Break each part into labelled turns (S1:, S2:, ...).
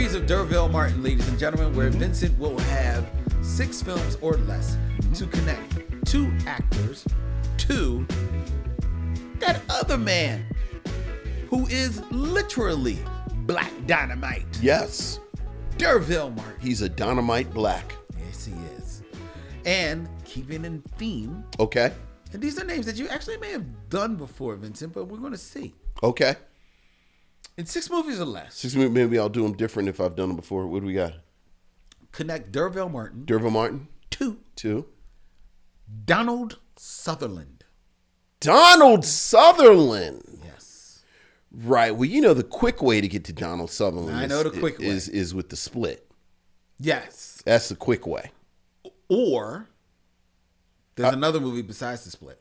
S1: series of D'Urville Martin, ladies and gentlemen, where Vincent will have 6 films or less to connect 2 actors to that other man who is literally Black Dynamite.
S2: Yes.
S1: D'Urville Martin.
S2: He's a dynamite black.
S1: Yes, he is. And keeping in theme.
S2: Okay.
S1: And these are names that you actually may have done before, Vincent, but we're going to see.
S2: Okay.
S1: In 6 movies or less.
S2: 6 movies, maybe I'll do them different if I've done them before. What do we got?
S1: Connect D'Urville Martin.
S2: D'Urville Martin.
S1: 2. Donald Sutherland.
S2: Donald Sutherland.
S1: Yes.
S2: Right. Well, you know the quick way to get to Donald Sutherland.
S1: I know the quick way
S2: is with the Split.
S1: Yes.
S2: That's the quick way.
S1: Or there's another movie besides The Split.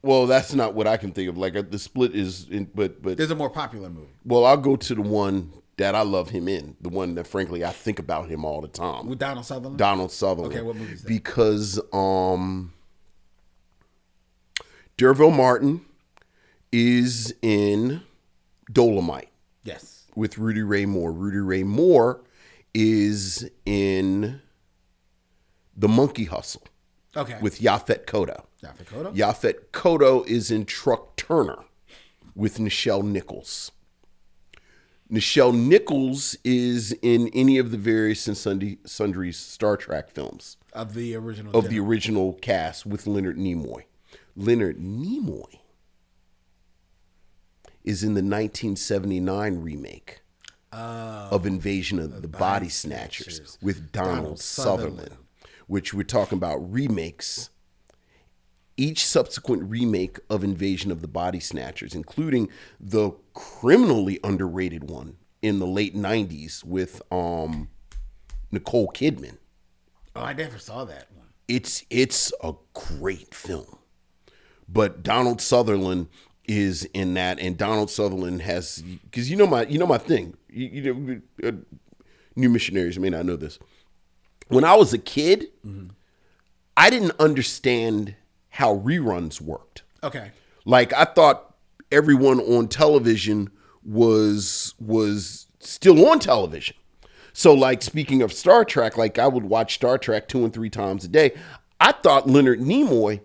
S2: Well, that's not what I can think of. Like the Split is, but
S1: there's a more popular movie.
S2: Well, I'll go to the one that I love him in. The one that, frankly, I think about him all the time.
S1: With Donald Sutherland.
S2: Donald Sutherland.
S1: Okay, what movie is that?
S2: Because D'Urville Martin is in Dolomite.
S1: Yes.
S2: With Rudy Ray Moore. Rudy Ray Moore is in The Monkey Hustle.
S1: Okay.
S2: With Yaphet Kotto.
S1: Yaphet Kotto?
S2: Yaphet Kotto is in Truck Turner with Nichelle Nichols. Nichelle Nichols is in any of the various and sundry Star Trek films.
S1: Of the original.
S2: Of the original cast with Leonard Nimoy. Leonard Nimoy is in the 1979 remake of Invasion of the Body Snatchers with Donald Sutherland. Which we're talking about remakes. Each subsequent remake of Invasion of the Body Snatchers, including the criminally underrated one in the late 90s with Nicole Kidman.
S1: Oh, I never saw that one.
S2: It's a great film. But Donald Sutherland is in that, and Donald Sutherland has, because you know my thing. New missionaries may not know this. When I was a kid, I didn't understand how reruns worked.
S1: Okay.
S2: Like I thought everyone on television was still on television. So like speaking of Star Trek, like I would watch Star Trek 2 and 3 times a day. I thought Leonard Nimoy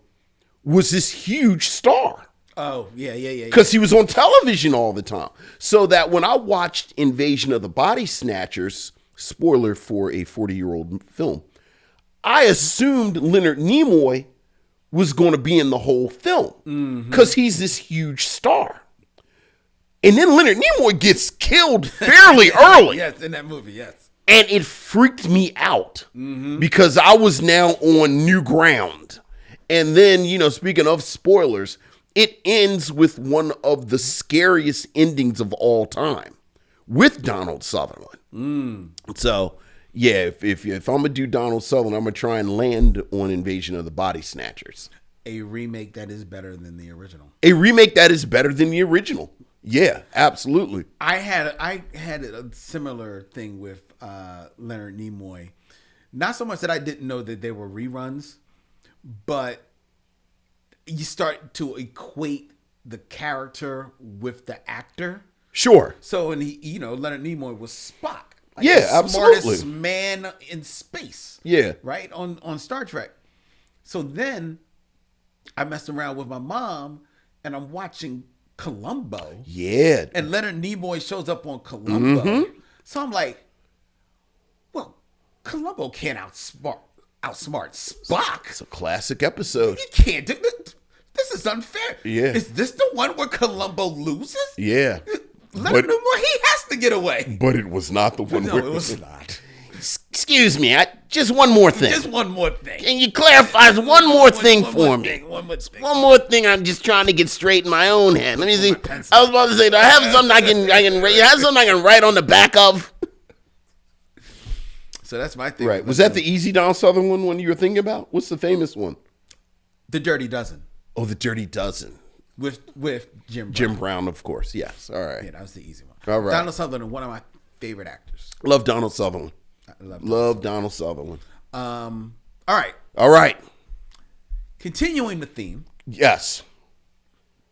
S2: was this huge star.
S1: Oh, yeah.
S2: Because he was on television all the time. So that when I watched Invasion of the Body Snatchers, spoiler for a 40-year-old film, I assumed Leonard Nimoy was going to be in the whole film because he's this huge star. And then Leonard Nimoy gets killed fairly early.
S1: Yes, in that movie, yes.
S2: And it freaked me out because I was now on new ground. And then, speaking of spoilers, it ends with one of the scariest endings of all time with Donald Sutherland. So, yeah, if I'm going to do Donald Sutherland, I'm going to try and land on Invasion of the Body Snatchers.
S1: A remake that is better than the original.
S2: A remake that is better than the original. Yeah, absolutely.
S1: I had a similar thing with Leonard Nimoy. Not so much that I didn't know that they were reruns, but you start to equate the character with the actor.
S2: Sure.
S1: So, and Leonard Nimoy was Spock. Like
S2: yeah,
S1: the
S2: absolutely.
S1: Smartest man in space.
S2: Yeah.
S1: Right? On Star Trek. So then I messed around with my mom and I'm watching Columbo.
S2: Yeah.
S1: And Leonard Nimoy shows up on Columbo. So I'm like, well, Columbo can't outsmart Spock.
S2: It's a classic episode.
S1: You can't do this. Is unfair.
S2: Yeah.
S1: Is this the one where Columbo loses?
S2: Yeah.
S1: Leonard Nimoy, he has to get away.
S2: But it was not the one.
S1: No, it was not.
S2: Excuse me, just one more thing.
S1: Just one more thing.
S2: Can you clarify one more thing for me?
S1: One more thing.
S2: One more thing. I'm just trying to get straight in my own head. Let me see. I was about to say, do I have something I can write on the back of?
S1: So that's my thing.
S2: Right. Was that the easy Donald Sutherland one you were thinking about? What's the famous one?
S1: The Dirty Dozen.
S2: Oh, The Dirty Dozen.
S1: With Jim Brown.
S2: Jim Brown, of course. Yes. All right.
S1: Yeah, that was the easy one.
S2: All right.
S1: Donald Sutherland, one of my favorite actors.
S2: Love Donald Sutherland.
S1: Love
S2: Donald Sutherland.
S1: All right.
S2: All right.
S1: Continuing the theme.
S2: Yes.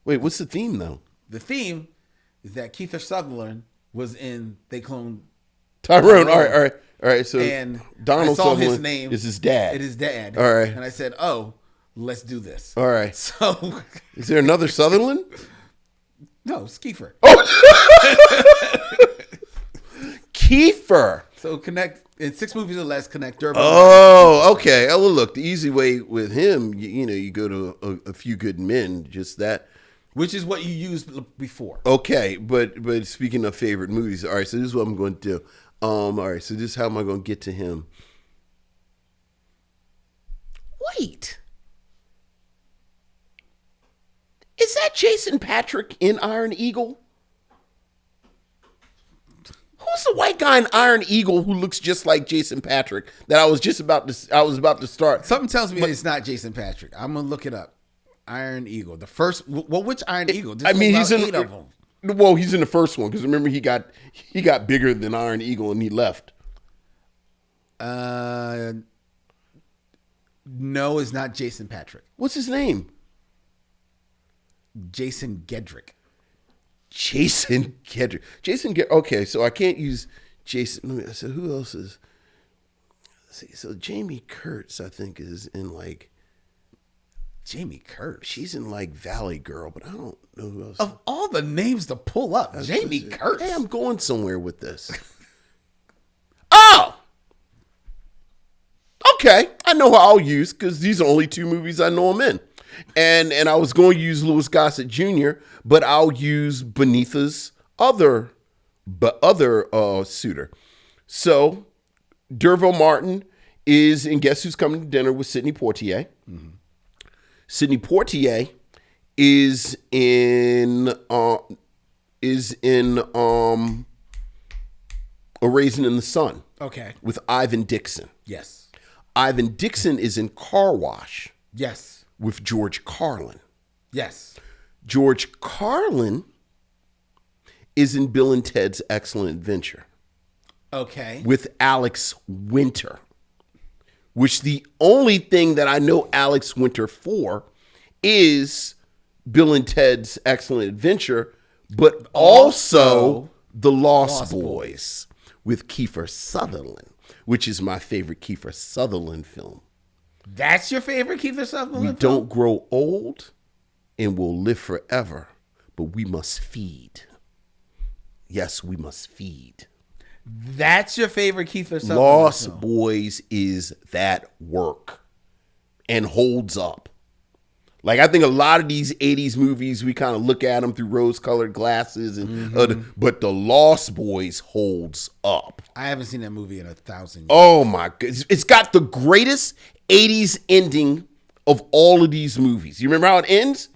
S2: Wait, what's the theme though?
S1: The theme is that Kiefer Sutherland was in They Cloned
S2: Tyrone. All right. So
S1: And
S2: Donald
S1: I saw
S2: Sutherland
S1: his name.
S2: is his dad.
S1: It is dad.
S2: All right.
S1: And I said, "Oh, let's do this."
S2: All right.
S1: So,
S2: Is there another Sutherland?
S1: no, Kiefer.
S2: Kiefer.
S1: So connect in 6 movies or less. Connect Durban.
S2: Oh, okay. Oh, well, look, the easy way with him, you go to a Few Good Men, just that.
S1: Which is what you used before.
S2: Okay, but speaking of favorite movies, all right. So this is what I'm going to do. All right. So this is how am I going to get to him? Wait, is that Jason Patrick in Iron Eagle? Who's the white guy in Iron Eagle who looks just like Jason Patrick? That I was about to start.
S1: Something tells me it's not Jason Patrick. I'm gonna look it up. Iron Eagle, the first. Well, which Iron Eagle?
S2: I mean, he's in
S1: 8 of them.
S2: Well, he's in the first one because remember he got bigger than Iron Eagle and he left.
S1: No, it's not Jason Patrick.
S2: What's his name?
S1: Jason Gedrick.
S2: Jason Gedrick. Okay, so I can't use Jason. So who else is? Let's see, so Jamie Kurtz, I think, is in like.
S1: Jamie Kurtz.
S2: She's in like Valley Girl, but I don't know who else.
S1: Of all the names to pull up, Jamie Kurtz.
S2: Hey, I'm going somewhere with this. Oh! Okay, I know how I'll use, because these are only 2 movies I know him in. And I was going to use Louis Gossett Jr., but I'll use Beneatha's other suitor. So, Derville Martin is in Guess Who's Coming to Dinner with Sidney Poitier. Mm-hmm. Sidney Poitier is in A Raisin in the Sun.
S1: Okay.
S2: With Ivan Dixon.
S1: Yes.
S2: Ivan Dixon is in Car Wash.
S1: Yes.
S2: With George Carlin.
S1: Yes.
S2: George Carlin is in Bill and Ted's Excellent Adventure.
S1: Okay.
S2: With Alex Winter. Which the only thing that I know Alex Winter for is Bill and Ted's Excellent Adventure, but also The Lost Boys with Kiefer Sutherland, which is my favorite Kiefer Sutherland film.
S1: That's your favorite Kiefer Sutherland film?
S2: We don't grow old and we'll live forever, but we must feed. Yes, we must feed.
S1: That's your favorite Kiefer Sutherland
S2: Lost
S1: film?
S2: Boys is that work and holds up. Like, I think a lot of these 80s movies, we kind of look at them through rose-colored glasses, and but The Lost Boys holds up.
S1: I haven't seen that movie in 1,000 years.
S2: Oh, my goodness. It's got the greatest 80s ending of all of these movies. You remember how it ends?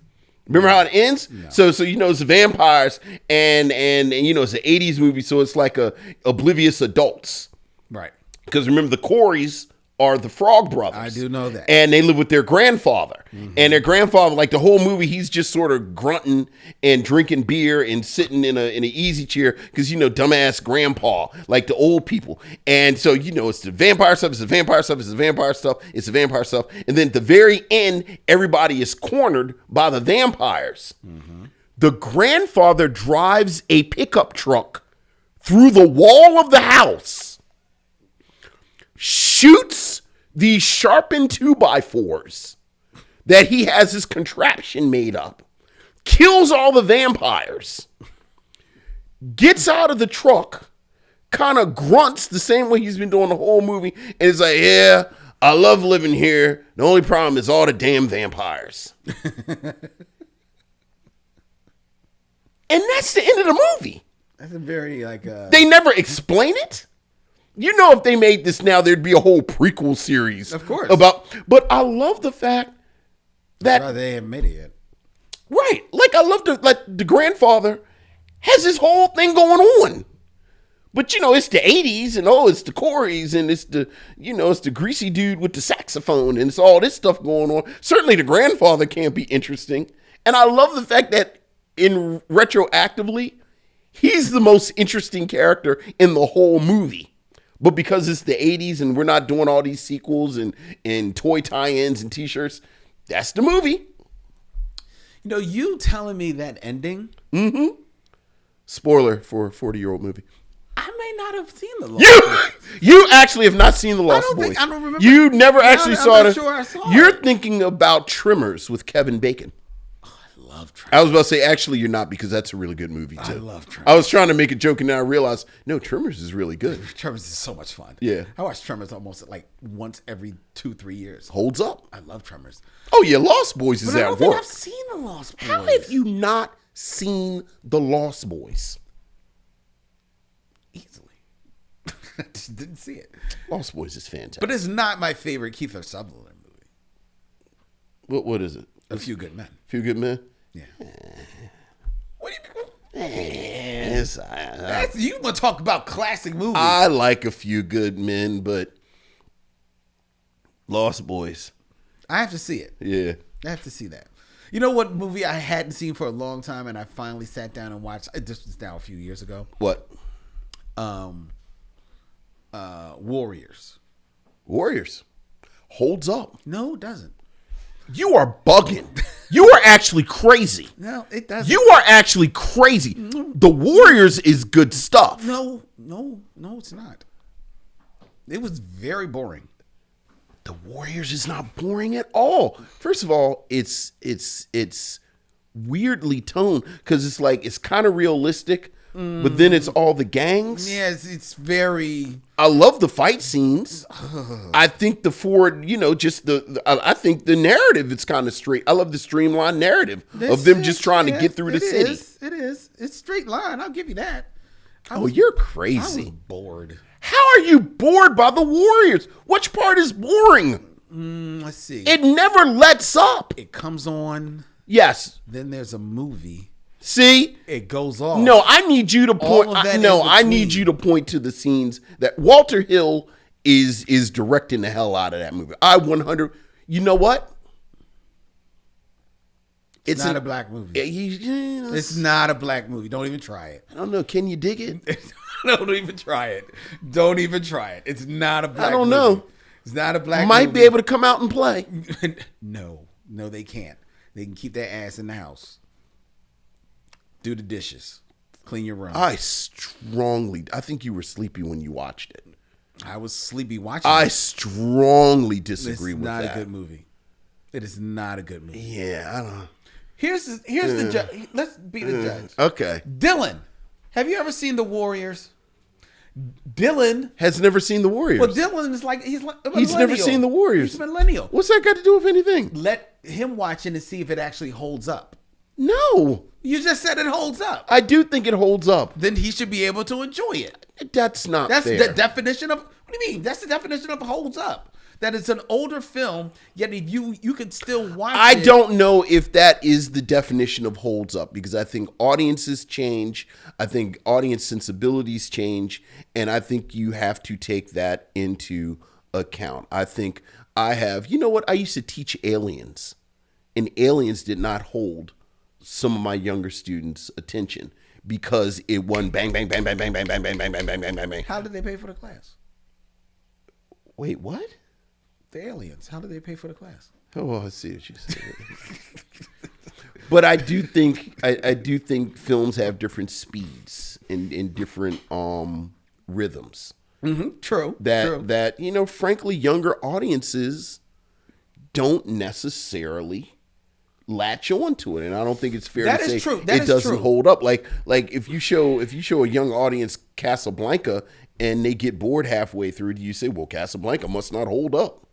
S2: Remember how it ends? No. So it's the vampires, and it's an 80s movie, so it's like oblivious adults.
S1: Right.
S2: Because remember, the Coreys are the Frog Brothers.
S1: I do know that.
S2: And they live with their grandfather. Mm-hmm. And their grandfather, like the whole movie, he's just sort of grunting and drinking beer and sitting in an easy chair because, dumbass grandpa, like the old people. And so, it's the vampire stuff, it's the vampire stuff, it's the vampire stuff, it's the vampire stuff. And then at the very end, everybody is cornered by the vampires. Mm-hmm. The grandfather drives a pickup truck through the wall of the house, shoots these sharpened 2x4s that he has his contraption made up, kills all the vampires, gets out of the truck, kind of grunts the same way he's been doing the whole movie, and is like, yeah, I love living here. The only problem is all the damn vampires. And that's the end of the movie.
S1: That's a very,
S2: They never explain it. If they made this now, there'd be a whole prequel series.
S1: Of course.
S2: But I love the fact that
S1: they haven't made it yet.
S2: Right. Like, I love the grandfather has this whole thing going on. But, it's the 80s, and it's the Coreys, and it's the greasy dude with the saxophone, and it's all this stuff going on. Certainly the grandfather can't be interesting. And I love the fact that retroactively, he's the most interesting character in the whole movie. But because it's the 80s and we're not doing all these sequels and toy tie-ins and t-shirts, that's the movie.
S1: You telling me that ending?
S2: Mm-hmm. Spoiler for a 40-year-old movie.
S1: I may not have seen the Lost Boys.
S2: You actually have not seen the Lost Boys.
S1: I don't remember.
S2: You never actually saw it.
S1: I'm sure I saw
S2: You're
S1: it.
S2: thinking about Tremors with Kevin Bacon.
S1: Oh, I love Tremors.
S2: I was about to say, actually, you're not, because that's a really good movie too.
S1: I love Tremors.
S2: I was trying to make a joke, and then I realized, no, Tremors is really good.
S1: Tremors is so much fun.
S2: Yeah.
S1: I watch Tremors almost like once every 2-3 years.
S2: Holds up.
S1: I love Tremors.
S2: Oh yeah, Lost Boys is
S1: But I
S2: at
S1: don't think
S2: work.
S1: I've seen the Lost Boys.
S2: How have you not seen the Lost Boys?
S1: Easily. I just didn't see it.
S2: Lost Boys is fantastic.
S1: But it's not my favorite Kiefer Sutherland movie.
S2: What is it?
S1: A Few Good Men.
S2: Few Good Men?
S1: Yeah. What do you
S2: Yes,
S1: you want to talk about classic movies?
S2: I like A Few Good Men, but Lost Boys.
S1: I have to see it.
S2: Yeah.
S1: I have to see that. You know what movie I hadn't seen for a long time, and I finally sat down and watched? This was now a few years ago.
S2: What?
S1: Warriors.
S2: Warriors. Holds up.
S1: No, it doesn't.
S2: You are bugging. You are actually crazy.
S1: No, it doesn't.
S2: You are actually crazy. The Warriors is good stuff.
S1: No, it's not. It was very boring.
S2: The Warriors is not boring at all. First of all, it's weirdly toned, because it's like, it's kind of realistic, but then it's all the gangs.
S1: Yes, it's very.
S2: I love the fight scenes. I think I think the narrative is kind of straight. I love the streamlined narrative of them just trying to get through the city.
S1: It is. It's straight line. I'll give you that.
S2: You're
S1: I was
S2: crazy.
S1: bored.
S2: How are you bored by the Warriors? Which part is boring?
S1: Let's see.
S2: It never lets up.
S1: It comes on.
S2: Yes.
S1: Then there's a movie.
S2: See?
S1: It goes off.
S2: No, I need you to point.
S1: All of that
S2: I
S1: in
S2: need
S1: between.
S2: you to point to the scenes that Walter Hill is directing the hell out of that movie. You know what?
S1: It's not a black movie. It's not a black movie. Don't even try it.
S2: I don't know. Can you dig it?
S1: Don't even try it. Don't even try it. It's not a black movie.
S2: I don't know.
S1: It's not a black
S2: Might
S1: movie.
S2: be able to come out and play.
S1: No, they can't. They can keep their ass in the house. Do the dishes. Clean your room.
S2: I think you were sleepy when you watched it.
S1: I was sleepy watching
S2: I
S1: it.
S2: disagree with that.
S1: It's not a good movie. It is not a good movie.
S2: Yeah, I don't.
S1: Here's the judge. Let's be the judge.
S2: Okay.
S1: Dylan, have you ever seen The Warriors? Dylan
S2: has never seen The Warriors.
S1: Well, Dylan is like he's a
S2: He's never seen The Warriors.
S1: He's a millennial.
S2: What's that got to do with anything?
S1: Let him watch it and see if it actually holds up.
S2: No.
S1: You just said it holds up.
S2: I do think it holds up.
S1: Then he should be able to enjoy it.
S2: That's not
S1: That's
S2: fair.
S1: the definition of. What do you mean? That's the definition of holds up. That it's an older film, yet if you could still watch it.
S2: I don't know if that is the definition of holds up, because I think audiences change. I think audience sensibilities change. And I think you have to take that into account. I think you know what? I used to teach Aliens, and Aliens did not hold some of my younger students' attention because it won bang, bang, bang, bang, bang, bang, bang, bang, bang, bang, bang, bang, bang, bang.
S1: How did they pay for the class?
S2: Wait, what?
S1: The Aliens. How did they pay for the class?
S2: Oh, I see what you said. But I do think I do think films have different speeds and different rhythms.
S1: Mm-hmm. True.
S2: That frankly, younger audiences don't necessarily latch on to it, and I don't think it's fair to say it doesn't hold up. Like if you show a young audience Casablanca and they get bored halfway through, do you say, well, Casablanca must not hold up?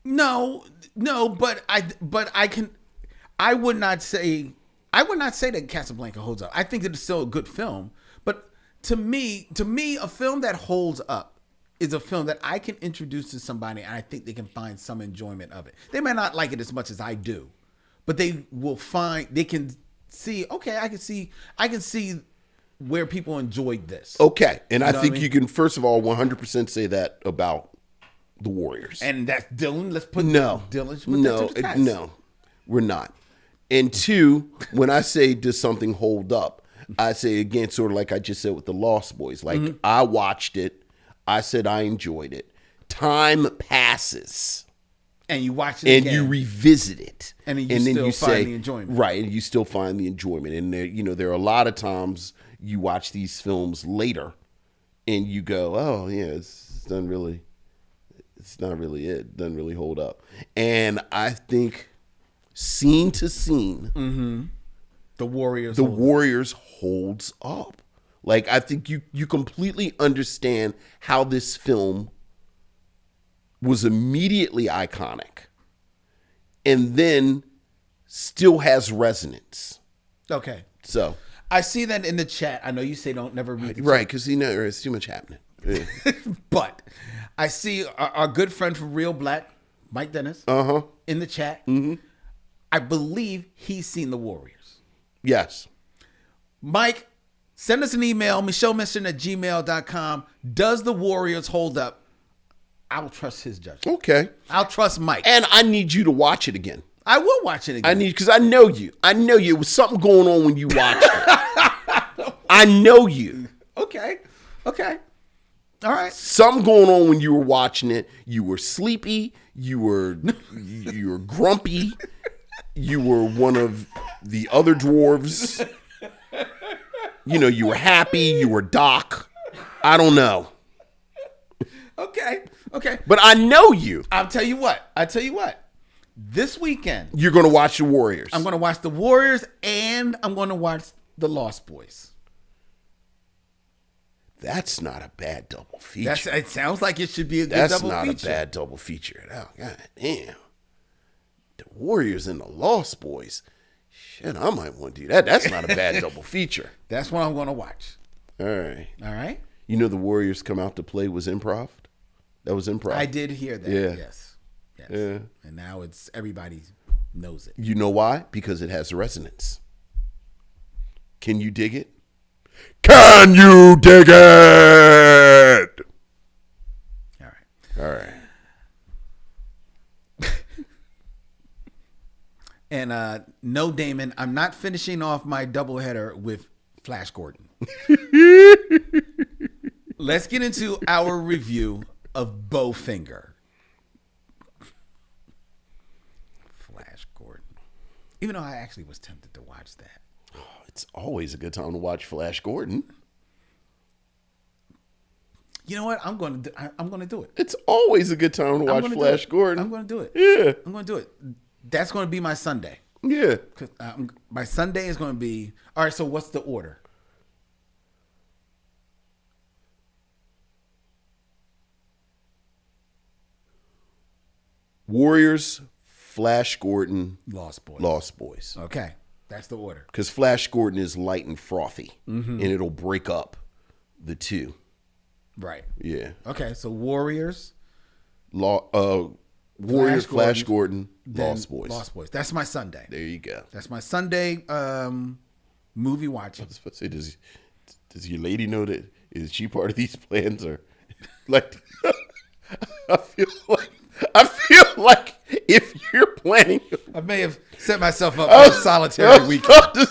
S1: No, but I would not say that Casablanca holds up. I think that it's still a good film, but to me, a film that holds up is a film that I can introduce to somebody and I think they can find some enjoyment of it. They may not like it as much as I do, but they can see, okay, I can see where people enjoyed this.
S2: Okay. And I think you can, first of all, 100% say that about The Warriors.
S1: And that's Dylan. Let's put
S2: Dylan to the test. No, we're not. And two, when I say does something hold up, I say, again, sort of like I just said with the Lost Boys. Like, I watched it. I said I enjoyed it. Time passes.
S1: And you watch it
S2: and
S1: again.
S2: you revisit it.
S1: And then you still find the enjoyment.
S2: Right, and you still find the enjoyment. And there are a lot of times you watch these films later and you go, oh, yeah, it's not really it. Doesn't really hold up. And I think scene to scene,
S1: the Warriors
S2: holds up. Like, I think you completely understand how this film was immediately iconic and then still has resonance.
S1: Okay.
S2: So
S1: I see that in the chat. I know you say don't never read the
S2: right, because there's too much happening. Yeah.
S1: But I see our good friend from Real Black, Mike Dennis, in the chat. Mm-hmm. I believe he's seen the Warriors.
S2: Yes.
S1: Mike, send us an email, michellemission@gmail.com. Does the Warriors hold up? I will trust his judgment.
S2: Okay.
S1: I'll trust Mike.
S2: And I need you to watch it again.
S1: I will watch it again.
S2: Because I know you. It was something going on when you watched it. I know you.
S1: Okay. All right.
S2: Something going on when you were watching it. You were sleepy. You were grumpy. You were one of the other dwarves. You were happy. You were Doc. I don't know.
S1: Okay.
S2: But I know you.
S1: I'll tell you what. This weekend,
S2: you're going to watch the Warriors.
S1: I'm going to watch the Warriors and I'm going to watch the Lost Boys.
S2: That's not a bad double feature.
S1: It sounds like it should be a good double feature.
S2: That's not a bad double feature. Oh, God damn. The Warriors and the Lost Boys. Shit, I might want to do that. That's not a bad double feature.
S1: That's what I'm going to watch.
S2: All right.
S1: The
S2: Warriors come out to play was improv? That was improv.
S1: I did hear that.
S2: Yeah.
S1: Yes.
S2: Yeah.
S1: And now everybody knows it.
S2: You know why? Because it has resonance. Can you dig it? Can you dig it?
S1: All right. And no, Damon, I'm not finishing off my doubleheader with Flash Gordon. Let's get into our review of Bowfinger. Flash Gordon. Even though I actually was tempted to watch that.
S2: Oh, it's always a good time to watch Flash Gordon.
S1: You know what? I'm going to do it.
S2: It's always a good time to watch Flash Gordon.
S1: I'm going to do it.
S2: Yeah.
S1: I'm going to do it. That's going to be my Sunday.
S2: Yeah.
S1: My Sunday is going to be... All right, so what's the order?
S2: Warriors, Flash Gordon,
S1: Lost Boys. Okay, that's the order.
S2: Because Flash Gordon is light and frothy, and it'll break up the two.
S1: Right.
S2: Yeah.
S1: Okay, so Warriors,
S2: Flash Gordon, Lost Boys.
S1: That's my Sunday.
S2: There you go.
S1: That's my Sunday movie watching.
S2: I was supposed to say, does your lady know that? Is she part of these plans, or like? I feel like if you're planning,
S1: I may have set myself up for a solitary weekend.
S2: To